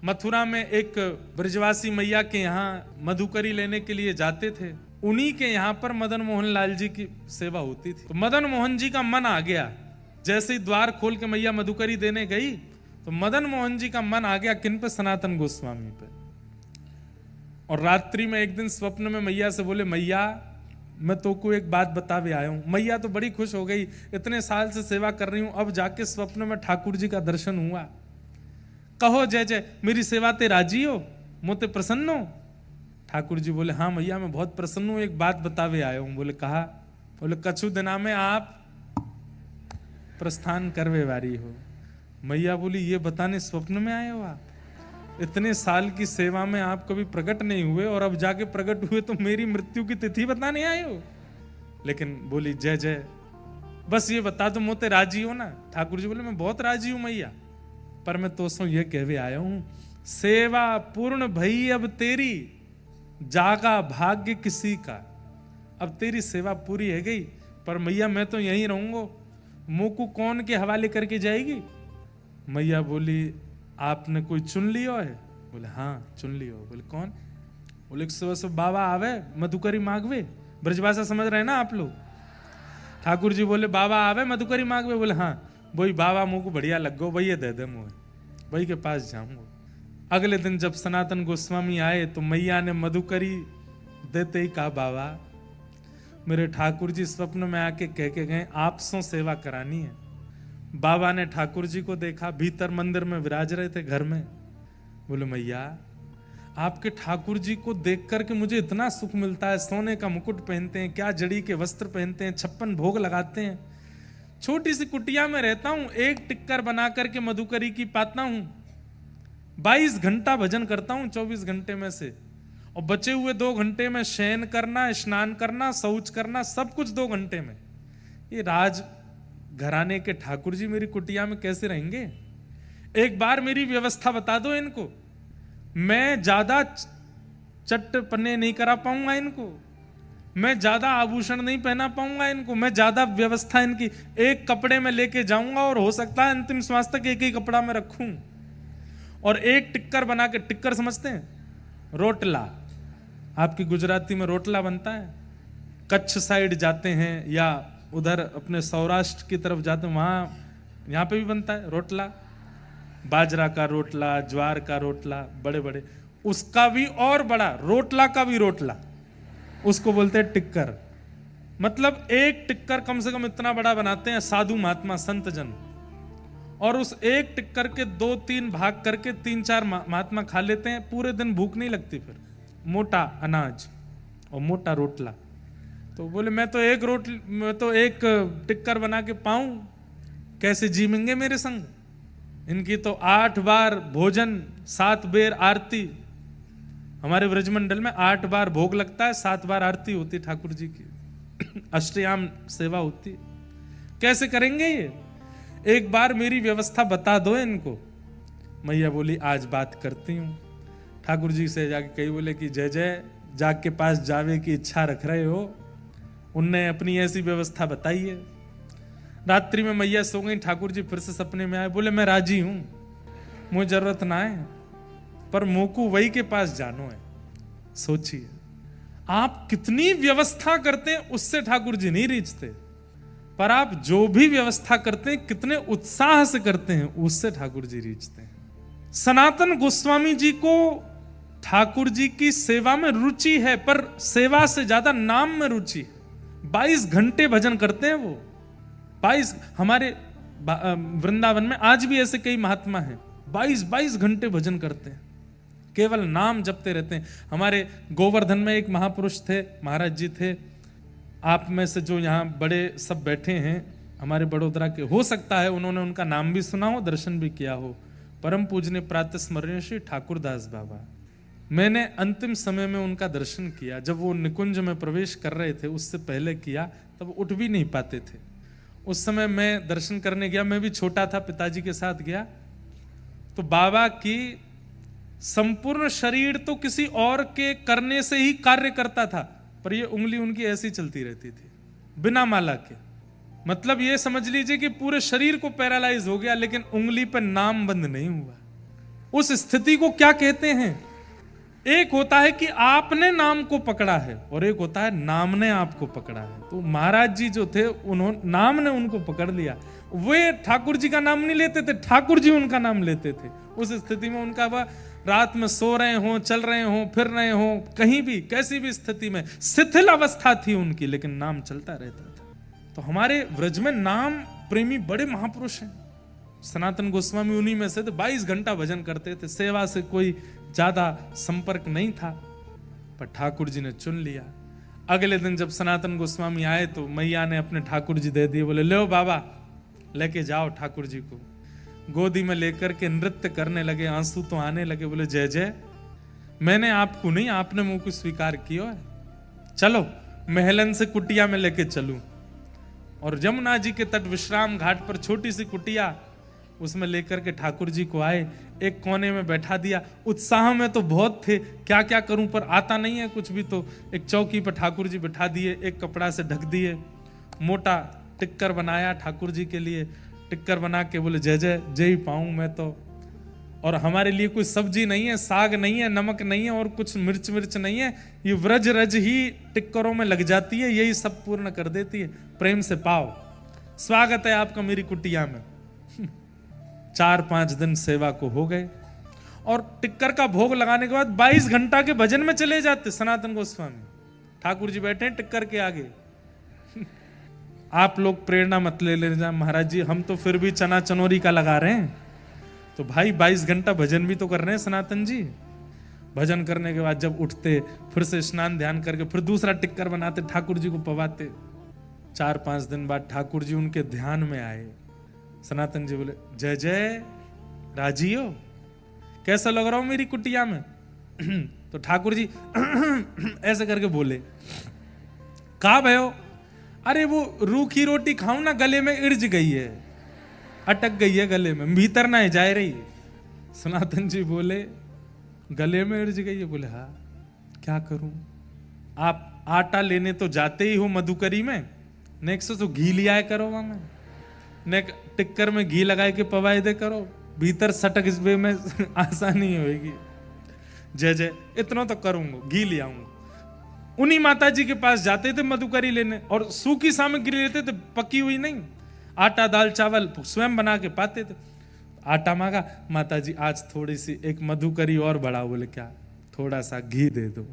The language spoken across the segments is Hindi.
मथुरा में एक ब्रजवासी मैया के यहाँ मधुकरी लेने के लिए जाते थे। उन्हीं के यहाँ पर मदन मोहन लाल जी की सेवा होती थी। तो मदन मोहन जी का मन आ गया, जैसे ही द्वार खोल के मैया मधुकरी देने गई तो मदन मोहन जी का मन आ गया किन पे? सनातन गोस्वामी पे। और रात्रि में एक दिन स्वप्न में मैया से बोले, मैया मैं तो को एक बात बतावे आया हूं। मैया तो बड़ी खुश हो गई, इतने साल से सेवा कर रही हूं, अब जाके स्वप्न में ठाकुर जी का दर्शन हुआ। कहो जय जय, मेरी सेवा ते राजी हो, मोते प्रसन्न हो? ठाकुर जी बोले, हाँ मैया मैं बहुत प्रसन्न हूं, एक बात बतावे आया हूं। बोले कहा? बोले कछु दिना में आप प्रस्थान करवे वारी हो। मैया बोली, ये बताने स्वप्न में आए हो आप? इतने साल की सेवा में आप कभी प्रकट नहीं हुए और अब जाके प्रकट हुए तो मेरी मृत्यु की तिथि बताने आए हो? लेकिन बोली, जय जय बस ये बता दो, मोते राजी हो ना? ठाकुर जी बोले, मैं बहुत राजी हूं मैया, पर मैं तो सो ये कहवे आया हूं, सेवा पूर्ण भई अब तेरी, जागा भाग्य किसी का। अब तेरी सेवा पूरी है गई, पर मैया मैं तो यहीं रहूंगा, मोकू कौन के हवाले करके जाएगी? मैया बोली, आपने कोई चुन लियो है? बोले हाँ चुन लियो। बोले कौन? बोले सुबह बाबा आवे मधुकरी मांगवे। ब्रजभाषा समझ रहे हैं ना आप लोग? ठाकुर जी बोले, बाबा आवे मधुकरी मांगवे? बोले हाँ। वही बाबा मुँह को बढ़िया लग गो, वही दे दे मुँह, वही के पास जाऊंगा। अगले दिन जब सनातन गोस्वामी आए तो मैया ने मधुकरी देते ही कहा, बाबा मेरे ठाकुर जी स्वप्न में आके कह के गए आप सो सेवा करानी है। बाबा ने ठाकुर जी को देखा, भीतर मंदिर में विराज रहे थे घर में। बोले, मैया आपके ठाकुर जी को देख करके मुझे इतना सुख मिलता है, सोने का मुकुट पहनते हैं, क्या जड़ी के वस्त्र पहनते हैं, 56 भोग लगाते हैं, छोटी सी कुटिया में रहता हूं, एक टिक्कर बना करके मधुकरी की पाता हूं, 22 घंटा भजन करता हूं 24 घंटे में से, और बचे हुए 2 घंटे में शयन करना, स्नान करना, शौच करना, सब कुछ 2 घंटे में। ये राज घराने के ठाकुर जी मेरी कुटिया में कैसे रहेंगे? एक बार मेरी व्यवस्था बता दो इनको, मैं ज्यादा चट्टपने नहीं करा पाऊंगा इनको, मैं ज्यादा आभूषण नहीं पहना पाऊंगा इनको, मैं ज्यादा व्यवस्था इनकी एक कपड़े में लेके जाऊंगा और हो सकता है अंतिम श्वास तक एक ही कपड़ा में रखूं, और एक टिक्कर बना के, टिक्कर समझते हैं? रोटला, आपकी गुजराती में रोटला बनता है। कच्छ साइड जाते हैं या उधर अपने सौराष्ट्र की तरफ जाते हैं, वहां यहाँ पे भी बनता है रोटला, बाजरा का रोटला, ज्वार का रोटला, बड़े बड़े, उसका भी और बड़ा रोटला का भी रोटला, उसको बोलते हैं टिक्कर। मतलब एक टिक्कर कम से कम इतना बड़ा बनाते हैं साधु महात्मा संत जन, और उस एक टिक्कर के 2-3 भाग करके 3-4 महात्मा खा लेते हैं, पूरे दिन भूख नहीं लगती। फिर मोटा अनाज और मोटा रोटला। तो बोले, मैं तो एक टिक्कर बना के पाऊं, कैसे जीवेंगे मेरे संग? इनकी तो 8 बार भोजन, 7 बेर आरती। हमारे ब्रजमंडल में 8 बार भोग लगता है, 7 बार आरती होती ठाकुर जी की, अष्टयाम सेवा होती। कैसे करेंगे ये? एक बार मेरी व्यवस्था बता दो इनको। मैया बोली, आज बात करती हूँ। ठाकुर जी से जाके कही, बोले कि जय जय जाग के पास जावे की इच्छा रख रहे हो? उनने अपनी ऐसी व्यवस्था बताई है। रात्रि में मैया सो गई, ठाकुर जी फिर से सपने में आए, बोले मैं राजी हूं, मुझे जरूरत ना है, पर मोकू वही के पास जानो है। सोचिए आप कितनी व्यवस्था करते हैं, उससे ठाकुर जी नहीं रीझते, पर आप जो भी व्यवस्था करते हैं कितने उत्साह से करते हैं, उससे ठाकुर जी रीझते हैं। सनातन गोस्वामी जी को ठाकुर जी की सेवा में रुचि है, पर सेवा से ज्यादा नाम में रुचि है। 22 घंटे भजन करते हैं वो, 22। हमारे वृंदावन में आज भी ऐसे कई महात्मा हैं, 22 घंटे भजन करते हैं, केवल नाम जपते रहते हैं। हमारे गोवर्धन में एक महापुरुष थे, महाराज जी थे, आप में से जो यहाँ बड़े सब बैठे हैं हमारे बड़ोदरा के, हो सकता है उन्होंने उनका नाम भी सुना हो, दर्शन भी किया हो। परम पूजनीय प्रातः स्मरणीय श्री ठाकुरदास बाबा, मैंने अंतिम समय में उनका दर्शन किया, जब वो निकुंज में प्रवेश कर रहे थे, उससे पहले किया, तब उठ भी नहीं पाते थे। उस समय मैं दर्शन करने गया, मैं भी छोटा था, पिताजी के साथ गया, तो बाबा की संपूर्ण शरीर तो किसी और के करने से ही कार्य करता था, पर ये उंगली उनकी ऐसी चलती रहती थी बिना माला के। मतलब ये समझ लीजिए कि पूरे शरीर को पैरालाइज हो गया, लेकिन उंगली पर नाम बंद नहीं हुआ। उस स्थिति को क्या कहते हैं? एक होता है कि आपने नाम को पकड़ा है और एक होता है नाम ने आपको पकड़ा है। तो महाराज जी जो थे, उन्होंने नाम ने उनको पकड़ लिया। वे ठाकुर जी का नाम नहीं लेते थे, ठाकुर जी उनका नाम लेते थे। उस स्थिति में उनका वह रात में सो रहे हो, चल रहे हो, फिर रहे हो, कहीं भी कैसी भी स्थिति में शिथिल अवस्था थी उनकी, लेकिन नाम चलता रहता था। तो हमारे व्रज में नाम प्रेमी बड़े महापुरुष हैं। सनातन गोस्वामी उन्हीं में से थे। 22 घंटा भजन करते थे, सेवा से कोई ज्यादा संपर्क नहीं था, पर ठाकुर जी ने चुन लिया। अगले दिन जब सनातन गोस्वामी आए तो मैया ने अपने ठाकुर जी दे दिए। बोले लो बाबा, लेके जाओ ठाकुर जी को। गोदी में लेकर के नृत्य करने लगे, आंसू तो आने लगे। बोले जय जय, मैंने आपको नहीं, आपने मुंह को स्वीकार किया है, चलो महलन से कुटिया में लेके चलूं। और यमुना जी के तट विश्राम घाट पर छोटी सी कुटिया, उसमें लेकर के ठाकुर जी को आए, एक कोने में बैठा दिया। उत्साह में तो बहुत थे, क्या क्या करूं, पर आता नहीं है कुछ भी। तो एक चौकी पर ठाकुर जी बैठा दिए, एक कपड़ा से ढक दिए, मोटा टिक्कर बनाया ठाकुर जी के लिए। टिक्कर बना के बोले जय जय, जय ही पाऊं मैं तो। और हमारे लिए कोई सब्जी नहीं है, साग नहीं है, नमक नहीं है, और कुछ मिर्च नहीं है। ये व्रज रज ही टिक्करों में लग जाती है, यही सब पूर्ण कर देती है। प्रेम से पाओ, स्वागत है आपका मेरी कुटिया में। 4-5 दिन सेवा को हो गए और टिक्कर का भोग लगाने के बाद 22 घंटा के भजन में चले जाते सनातन गोस्वामी। ठाकुर जी बैठे हैं टिक्कर के आगे। आप लोग प्रेरणा मत ले लेना महाराज जी, हम तो फिर भी चना चनोरी का लगा रहे हैं। तो भाई 22 घंटा भजन भी तो कर रहे हैं सनातन जी। भजन करने के बाद जब उठते, फिर से स्नान ध्यान करके फिर दूसरा टिक्कर बनाते, ठाकुर जी को पवाते। 4-5 दिन बाद ठाकुर जी उनके ध्यान में आए। सनातन जी बोले जय जय, राजी हो, कैसा लग रहा हूं मेरी कुटिया में? तो ठाकुर जी ऐसे करके बोले, कहा भयो? अरे वो रूखी रोटी खाऊं ना, गले में इर्ज गई है, अटक गई है गले में, भीतर ना जा रही। सनातन जी बोले गले में इर्ज गई है? बोले हाँ, क्या करूं? आप आटा लेने तो जाते ही हो मधुकरी में, नेक्स्ट तो घी लिया करो वहां में, ने टिक्कर में घी लगाए के पवाए दे करो, भीतर सटक इस वे में आसानी होगी। जय जय, इतना तो करूंगा, घी ले आऊंगा। उन्हीं माता जी के पास जाते थे मधुकरी लेने, और सूखी सामग्री लेते थे, पकी हुई नहीं। आटा दाल चावल स्वयं बना के पाते थे। आटा मांगा, माता जी आज थोड़ी सी एक मधुकरी और बढ़ाओ। बोले क्या? थोड़ा सा घी दे दो।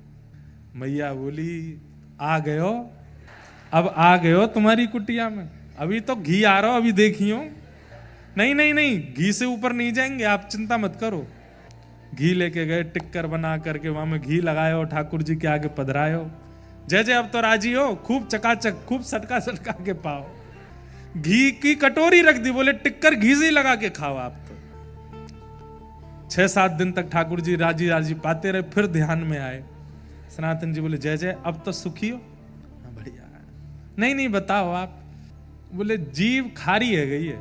मैया बोली आ गए हो, अब आ गए हो तुम्हारी कुटिया में, अभी तो घी आ रहा हो, अभी देखियो। नहीं नहीं नहीं, घी से ऊपर नहीं जाएंगे आप, चिंता मत करो। घी लेके गए, टिक्कर बना करके वहां में घी लगाए हो, ठाकुर जी के आगे पधराए हो। जय जय, अब तो राजी हो, खूब चकाचक, खूब सटका सटका के पाओ। घी की कटोरी रख दी, बोले टिक्कर घी से ही लगा के खाओ आप तो। 6-7 दिन तक ठाकुर जी राजी राजी पाते रहे, फिर ध्यान में आए। सनातन जी बोले जय जय, अब तो सुखी हो? बढ़िया। नहीं नहीं बताओ आप। बोले जीव खारी है गई है।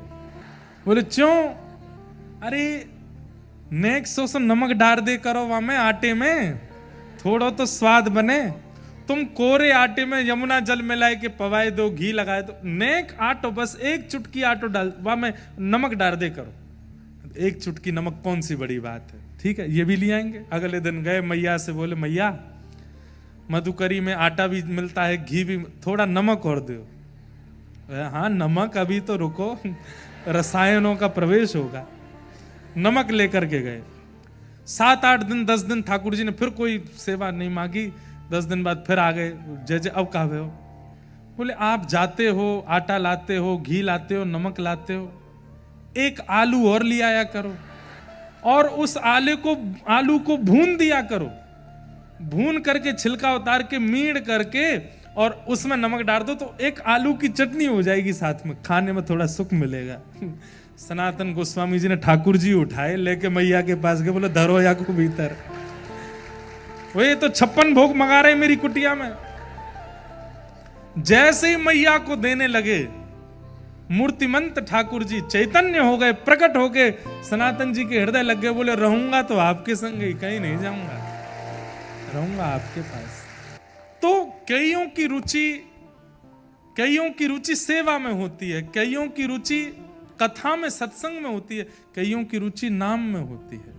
बोले क्यों? अरे नेक्स्ट सो नमक डाल दे करो वहां में आटे में, थोड़ा तो स्वाद बने। तुम कोरे आटे में यमुना जल मिलाए के पवाए दो, घी लगाए दो, नेक आटो, बस एक चुटकी आटो डाल, वहां में नमक डाल दे करो। एक चुटकी नमक कौन सी बड़ी बात है, ठीक है ये भी ले आएंगे। अगले दिन गए मैया से, बोले मैया मधुकरी में आटा भी मिलता है, घी भी, थोड़ा नमक और दो। हाँ नमक, अभी तो रुको, रसायनों का प्रवेश होगा। नमक लेकर के गए। 7-8 दिन 10 दिन ठाकुर जी ने फिर कोई सेवा नहीं मांगी। 10 दिन बाद फिर आ गए। जय जय, अब कहा हो? बोले आप जाते हो, आटा लाते हो, घी लाते हो, नमक लाते हो, एक आलू और ले आया करो, और उस आलू को भून दिया करो। भून करके छिलका उतार के मीड़ करके और उसमें नमक डाल दो, तो एक आलू की चटनी हो जाएगी, साथ में खाने में थोड़ा सुख मिलेगा। सनातन गोस्वामी जी ने ठाकुर जी उठाए, लेके मैया के पास गए, बोले धरो या को भीतर। वो ये तो 56 भोग मंगा रहे मेरी कुटिया में। जैसे ही मैया को देने लगे, मूर्तिमंत ठाकुर जी चैतन्य हो गए, प्रकट हो गए, सनातन जी के हृदय लग गए। बोले रहूंगा तो आपके संग ही, कहीं नहीं जाऊंगा, रहूंगा आपके पास। तो कईयों की रुचि सेवा में होती है, कईयों की रुचि कथा में, सत्संग में होती है, कईयों की रुचि नाम में होती है।